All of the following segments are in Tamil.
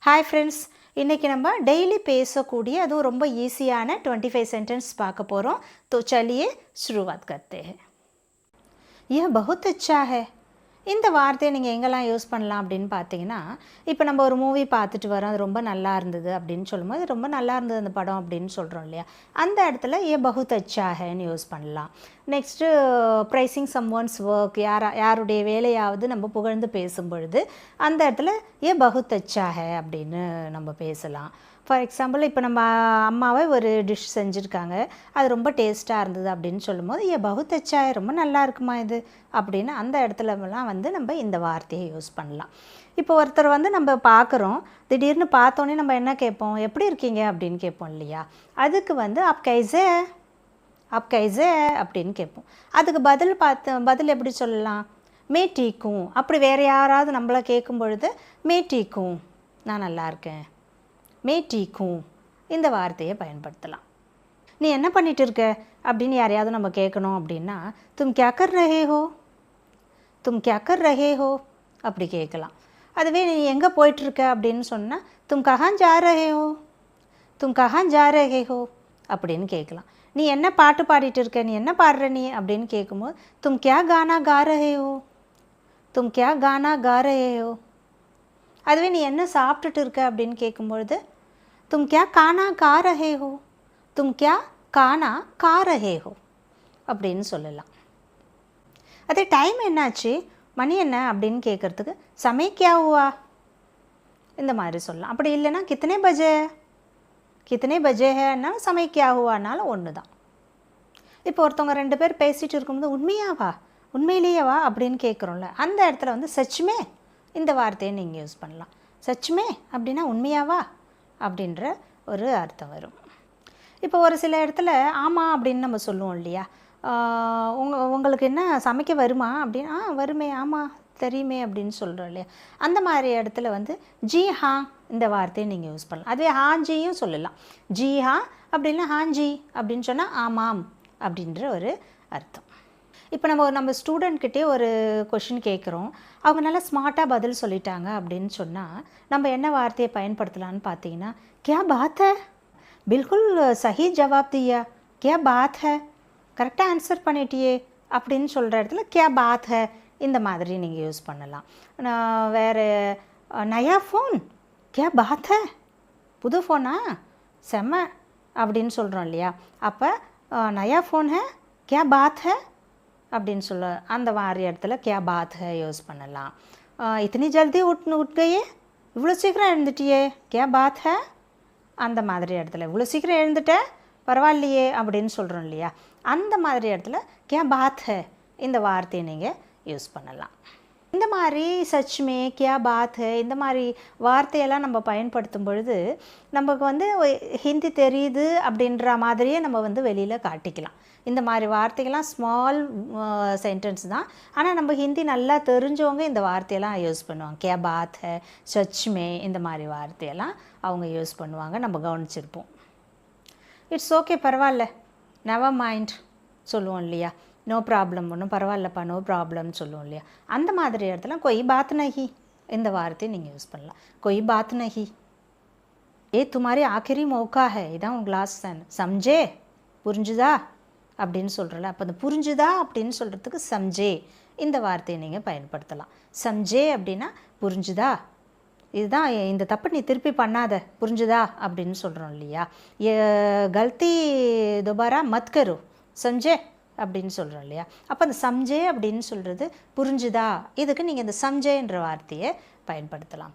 हाय फ्रेंड्स इनकी नम्बर डेली पेसकूडिय अदु रोम्ब ईसियाना 25 सेंटेंस पार्क्क पोरोम। तो चलिए शुरुआत करते हैं। यह बहुत अच्छा है। இந்த வார்த்தையை நீங்கள் எங்கெல்லாம் யூஸ் பண்ணலாம் அப்படின்னு பார்த்தீங்கன்னா, இப்போ நம்ம ஒரு மூவி பார்த்துட்டு வரோம், அது ரொம்ப நல்லா இருந்தது அப்படின்னு சொல்லும்போது, ரொம்ப நல்லா இருந்தது அந்த படம் அப்படின்னு சொல்கிறோம் இல்லையா, அந்த இடத்துல ஏ பகுத் அச்சா ஹேன்னு யூஸ் பண்ணலாம். Next praising someone's work, யாருடைய வேலையாவது நம்ம புகழ்ந்து பேசும் பொழுது அந்த இடத்துல ஏ பகுத் அச்சா ஹே அப்படின்னு நம்ம பேசலாம். ஃபார் எக்ஸாம்பிள் இப்போ நம்ம அம்மாவை ஒரு டிஷ் செஞ்சுருக்காங்க, அது ரொம்ப டேஸ்ட்டாக இருந்தது அப்படின்னு சொல்லும்போது ஏ பகுத் அச்சா ஹே, ரொம்ப நல்லா இருக்குமா இது அப்படின்னு அந்த இடத்துலலாம் வந்து நம்ம இந்த வார்த்தையை யூஸ் பண்ணலாம். இப்போ ஒருத்தர் வந்து நம்ம பார்க்குறோம், திடீர்னு பார்த்தோன்னே நம்ம என்ன கேட்போம், எப்படி இருக்கீங்க அப்படின்னு கேட்போம் இல்லையா, அதுக்கு வந்து அப் கைஸே அப்படின்னு கேட்போம். அதுக்கு பதில் எப்படி சொல்லலாம், மே டீக்கும். அப்படி வேறு யாராவது நம்மளை கேட்கும் பொழுது மே டீக்கும், நான் நல்லா இருக்கேன், மே டீக்கும் இந்த வார்த்தையை பயன்படுத்தலாம். நீ என்ன பண்ணிட்டு இருக்க அப்படின்னு யாரையாவது நம்ம கேட்கணும் அப்படின்னா, தும் கியா கர் ரஹே ஹோ அப்படி கேட்கலாம். அதுவே நீ எங்கே போயிட்டுருக்க அப்படின்னு சொன்னால், தும் கஹான் ஜா ரஹே ஹோ அப்படின்னு கேட்கலாம். நீ என்ன பாட்டு பாடிட்டு இருக்க, நீ என்ன பாடுற நீ அப்படின்னு கேட்கும்போது, தும் கியா கானா கா ரஹே ஹோ. அதுவே நீ என்ன சாப்பிட்டுட்டு இருக்க அப்படின்னு கேட்கும்பொழுது, तुम क्या खाना खा रहे हो அப்படின்னு சொல்லலாம். அதே டைம் என்னாச்சு, மணி என்ன அப்படின்னு கேட்குறதுக்கு சமய கியா ஹுவா இந்த மாதிரி சொல்லலாம். அப்படி இல்லைன்னா கித்தனை பஜே ஹேன்னா சமய கியா ஹுவானாலும் ஒன்று தான். இப்போ ஒருத்தவங்க 2 பேர் பேசிகிட்டு இருக்கும்போது உண்மையிலேயேவா அப்படின்னு கேட்குறோம்ல, அந்த இடத்துல வந்து சச்மே இந்த வார்த்தையை நீங்கள் யூஸ் பண்ணலாம். சச்மே அப்படின்னா உண்மையாவா அப்படின்ற ஒரு அர்த்தம் வரும். இப்போ ஒரு சில இடத்துல ஆமாம் அப்படின்னு நம்ம சொல்லுவோம் இல்லையா, உங்களுக்கு என்ன சமைக்க வருமா அப்படின்னா, வருமே, ஆமாம் தெரியுமே அப்படின்னு சொல்கிறோம் இல்லையா, அந்த மாதிரி இடத்துல வந்து ஜி ஹா இந்த வார்த்தையை நீங்கள் யூஸ் பண்ணலாம். அதுவே ஹாஞ்சியும் சொல்லலாம். ஜி ஹா அப்படின்னா ஹாஞ்சி அப்படின்னு சொன்னால் ஆமாம் அப்படின்ற ஒரு அர்த்தம். இப்போ நம்ம ஸ்டூடெண்ட்கிட்டே ஒரு கொஷின் கேட்குறோம், அவங்க நல்லா ஸ்மார்ட்டாக பதில் சொல்லிட்டாங்க அப்படின்னு சொன்னால் நம்ம என்ன வார்த்தையை பயன்படுத்தலான்னு பார்த்தீங்கன்னா, கியா பாத் ஹை, பில்குல் சஹி ஜவாப் தியா, கியா பாத் ஹை, கரெக்டாக ஆன்சர் பண்ணிட்டியே அப்படின்னு சொல்கிற இடத்துல கியா பாத் ஹை இந்த மாதிரி நீங்கள் யூஸ் பண்ணலாம். வேறு நயா ஃபோன், கியா பாத் ஹை, புது ஃபோனா, செம்ம அப்படின்னு சொல்கிறோம் இல்லையா, அப்போ நயா ஃபோன் ஹை, கியா பாத் ஹை அப்படின்னு சொல்ல அந்த மாதிரி இடத்துல கியா பாத் ஹை யூஸ் பண்ணலாம். இத்தனி ஜல்தி உட்கையே, இவ்வளோ சீக்கிரம் எழுந்துட்டியே, கியா பாத் ஹை அந்த மாதிரி இடத்துல, இவ்வளோ சீக்கிரம் எழுந்துட்டேன் பரவாயில்லையே அப்படின்னு சொல்கிறோம் இல்லையா, அந்த மாதிரி இடத்துல கியா பாத் ஹை இந்த வார்த்தையை நீங்கள் யூஸ் பண்ணலாம். இந்த மாதிரி சச்மே, கியா பாத் ஹை இந்த மாதிரி வார்த்தையெல்லாம் நம்ம பயன்படுத்தும் பொழுது நமக்கு வந்து ஹிந்தி தெரியுது அப்படின்ற மாதிரியே நம்ம வந்து வெளியில் காட்டிக்கலாம். இந்த மாதிரி வார்த்தைகள்லாம் ஸ்மால் சென்டென்ஸ் தான், ஆனால் நம்ம ஹிந்தி நல்லா தெரிஞ்சவங்க இந்த வார்த்தையெல்லாம் யூஸ் பண்ணுவாங்க. கியா பாத் ஹை, சச்மே இந்த மாதிரி வார்த்தையெல்லாம் அவங்க யூஸ் பண்ணுவாங்க, நம்ம கவனிச்சிருப்போம். இட்ஸ் ஓகே, பரவாயில்ல, நெவர் மைண்ட் சொல்லுவோம் இல்லையா, நோ ப்ராப்ளம், ஒன்றும் பரவாயில்லப்பா, நோ ப்ராப்ளம்னு சொல்லுவோம் இல்லையா, அந்த மாதிரி இடத்துல கொய் பாத் நஹி இந்த வார்த்தையை நீங்கள் யூஸ் பண்ணலாம். கொய் பாத் நஹி, ஏ துமாரி ஆக்கிரி மௌக்கா ஹை, இதான் உங்கள் லாஸ்ட் தான், சம்ஜே புரிஞ்சுதா அப்படின்னு சொல்கிறல, அப்போ அந்த புரிஞ்சுதா அப்படின்னு சொல்கிறதுக்கு சம்ஜே இந்த வார்த்தையை நீங்கள் பயன்படுத்தலாம். சம்ஜே அப்படின்னா புரிஞ்சுதா, இதுதான் இந்த தப்பு நீ திருப்பி பண்ணாத, புரிஞ்சுதா அப்படின்னு சொல்கிறோம் இல்லையா, கல்தி துபாரா மத் கரோ சம்ஜே அப்படின்னு சொல்கிறோம் இல்லையா, அப்போ அந்த சம்ஜே அப்படின்னு சொல்கிறது புரிஞ்சுதா, இதுக்கு நீங்கள் இந்த சம்ஜேன்ற வார்த்தையை பயன்படுத்தலாம்.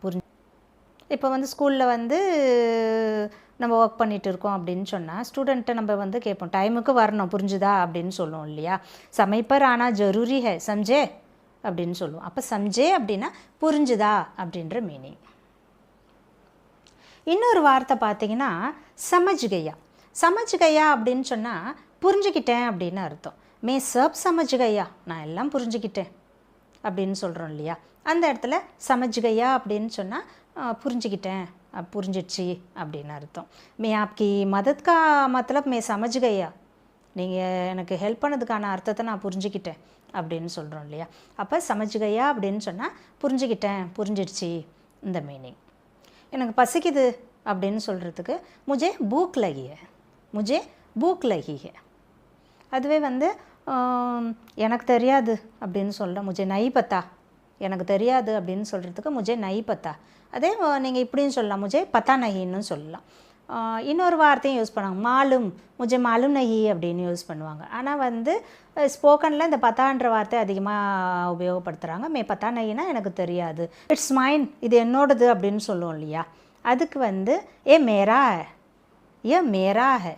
இப்போ வந்து ஸ்கூலில் வந்து நம்ம ஒர்க் பண்ணிகிட்டு இருக்கோம் அப்படின்னு சொன்னால் ஸ்டூடெண்ட்டை நம்ம வந்து கேட்போம், டைமுக்கு வரணும் புரிஞ்சுதா அப்படின்னு சொல்லுவோம் இல்லையா, சமய் பர் ஆனா ஜரூரி ஹை சம்ஜே அப்படின்னு சொல்லுவோம். அப்போ சம்ஜே அப்படின்னா புரிஞ்சுதா அப்படின்ற மீனிங். இன்னொரு வார்த்தை பார்த்தீங்கன்னா சமஜ் கயா அப்படின்னு சொன்னால் புரிஞ்சுக்கிட்டேன் அப்படின்னு அர்த்தம். மே சப் சமஜ் கயா, நான் எல்லாம் புரிஞ்சுக்கிட்டேன் அப்படின்னு சொல்கிறோம் இல்லையா, அந்த இடத்துல சமஜ் கயா அப்படின்னு சொன்னால் புரிஞ்சுக்கிட்டேன், புரிஞ்சிடுச்சு அப்படின்னு அர்த்தம். மே ஆப்கி மதத் கா மத்தலப் மே சமஜ் கயா, நீங்கள் எனக்கு ஹெல்ப் பண்ணதுக்கான அர்த்தத்தை நான் புரிஞ்சுக்கிட்டேன் அப்படின்னு சொல்கிறோம் இல்லையா, அப்போ சமஜ் கயா அப்படின்னு சொன்னால் புரிஞ்சுக்கிட்டேன், புரிஞ்சிடுச்சு இந்த மீனிங். எனக்கு பசிக்குது அப்படின்னு சொல்கிறதுக்கு முஜே பூக் லகி ஹை, முஜே பூக் லகி ஹை. அதுவே வந்து எனக்கு தெரியாது அப்படின்னு சொல்கிறேன், முஜே நை பத்தா, எனக்கு தெரியாது அப்படின்னு சொல்கிறதுக்கு முஜே நை பத்தா. அதே நீங்கள் இப்படின்னு சொல்லலாம், முஜே பத்தா நகின்னு சொல்லலாம். இன்னொரு வார்த்தையும் யூஸ் பண்ணுவாங்க, மாலும், முஜே மாலும் நஹி அப்படின்னு யூஸ் பண்ணுவாங்க. ஆனால் வந்து ஸ்போக்கனில் இந்த பத்தான்ற வார்த்தை அதிகமாக உபயோகப்படுத்துகிறாங்க. பத்தா நஹினா எனக்கு தெரியாது, இட்ஸ் மைன், இது என்னோடது அப்படின்னு சொல்லுவோம் இல்லையா. அதுக்கு வந்து ஏ மேரா ஹை, ஏ மேரா ஹை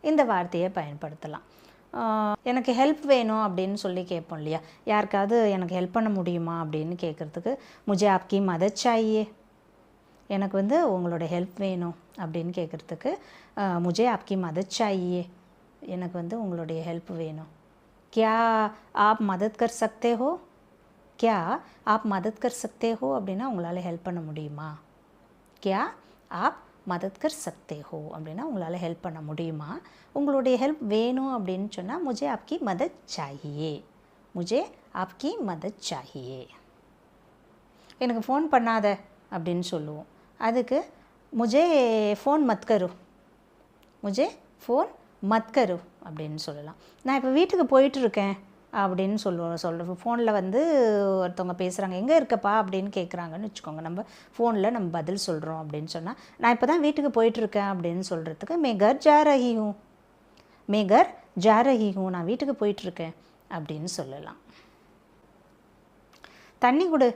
இந்த வார்த்தையை பயன்படுத்தலாம். எனக்கு ஹெல்ப் வேணும் அப்படின்னு சொல்லி கேட்போம் இல்லையா, யாருக்காவது எனக்கு ஹெல்ப் பண்ண முடியுமா அப்படின்னு கேட்குறதுக்கு முஜே ஆப்கி மதத் சாஹியே, எனக்கு வந்து உங்களோட ஹெல்ப் வேணும் அப்படின்னு கேட்குறதுக்கு முஜே ஆப்கி மதத் சாஹியே, எனக்கு வந்து உங்களுடைய ஹெல்ப் வேணும். கியா ஆப் மதத் கர் சக்தே ஹோ, கியா ஆப் மதத் கர் சக்தே ஹோ அப்படின்னா உங்களால் ஹெல்ப் பண்ண முடியுமா. கியா ஆப் மதத் கர் சக்தே ஹோ அப்படின்னா உங்களால் ஹெல்ப் பண்ண முடியுமா. உங்களுடைய ஹெல்ப் வேணும் அப்படின்னு சொன்னால் முஜே ஆப்கி மதத் சாஹியே, முஜே ஆப்கி மதத் சாஹியே. எனக்கு ஃபோன் பண்ணாத அப்படின்னு சொல்லுவோம். அதுக்கு முஜே ஃபோன் மத் கரு, முஜே ஃபோன் மத் கரு அப்படின்னு சொல்லலாம். நான் இப்போ வீட்டுக்கு போயிட்டுருக்கேன் அப்படின்னு சொல்கிறோம். ஃபோனில் வந்து ஒருத்தவங்க பேசுகிறாங்க, எங்கே இருக்கப்பா அப்படின்னு கேட்குறாங்கன்னு வச்சுக்கோங்க. நம்ம ஃபோனில் நம்ம பதில் சொல்கிறோம் அப்படின்னு சொன்னால், நான் இப்போ தான் வீட்டுக்கு போயிட்டுருக்கேன் அப்படின்னு சொல்கிறதுக்கு மே கர் ஜா ரஹி who, May Ghar Jha Rahi who, நான் வீட்டுக்கு போயிட்டுருக்கேன் அப்படின்னு சொல்லலாம். தண்ணி கொடு,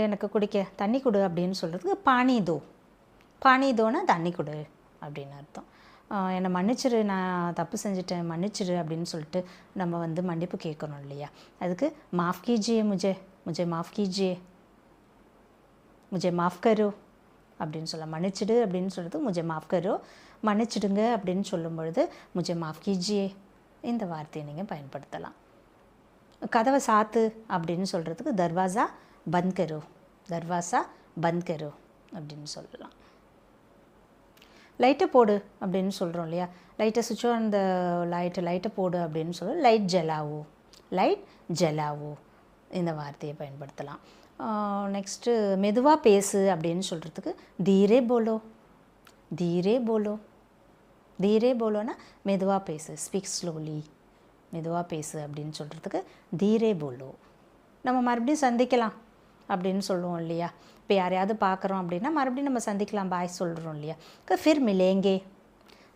எனக்கு குடிக்க தண்ணி கொடு அப்படின்னு சொல்கிறதுக்கு பானி தோ, பானி தோனா தண்ணி கொடு அப்படின்னு அர்த்தம். என்னை மன்னிச்சிரு, நான் தப்பு செஞ்சுட்டேன் மன்னிச்சிரு அப்படின்னு சொல்லிட்டு நம்ம வந்து மன்னிப்பு கேட்கணும் இல்லையா. அதுக்கு மாஃப் கீஜியே முஜே, முஜே மாஃப் கீஜியே, முஜே மாஃப் கரோ அப்படின்னு சொல்ல. மன்னிச்சிடு அப்படின்னு சொல்கிறது முஜே மாஃப் கரோ, மன்னிச்சிடுங்க அப்படின்னு சொல்லும் பொழுது முஜே மாஃப் கீஜியே இந்த வார்த்தையை நீங்கள் பயன்படுத்தலாம். கதவை சாத்து அப்படின்னு சொல்கிறதுக்கு தர்வாசா பந்த் கரோ, தர்வாசா பந்த் கரோ அப்படின்னு சொல்லலாம். லைட்டை போடு அப்படின்னு சொல்கிறோம் இல்லையா, லைட்டை சுவிட்ச் ஆன் த லைட்டை போடு அப்படின்னு சொல்ல லைட் ஜலாவோ, லைட் ஜலாவோ இந்த வார்த்தையை பயன்படுத்தலாம். நெக்ஸ்ட்டு மெதுவாக பேசு அப்படின்னு சொல்கிறதுக்கு தீரே போலோ, தீரே போலோ, தீரே போலோன்னா மெதுவாக பேசு, ஸ்பீக் ஸ்லோலி, மெதுவாக பேசு அப்படின்னு சொல்கிறதுக்கு தீரே போலோ. நம்ம மறுபடியும் சந்திக்கலாம் அப்படின்னு சொல்லுவோம் இல்லையா. இப்போ யாரையாவது பார்க்குறோம் அப்படின்னா மறுபடியும் நம்ம சந்திக்கலாம் பாய் சொல்கிறோம் இல்லையா. ஃபிர் மிலேங்கே,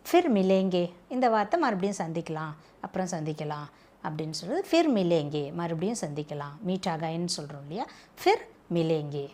ஃபிர் மிலேங்கே இந்த வார்த்தை மறுபடியும் சந்திக்கலாம், அப்புறம் சந்திக்கலாம் அப்படின்னு சொல்கிறது ஃபிர் மிலேங்கே, மறுபடியும் சந்திக்கலாம், மீட் ஆகாயின்னு சொல்கிறோம் இல்லையா. ஃபிர் மிலேங்கே.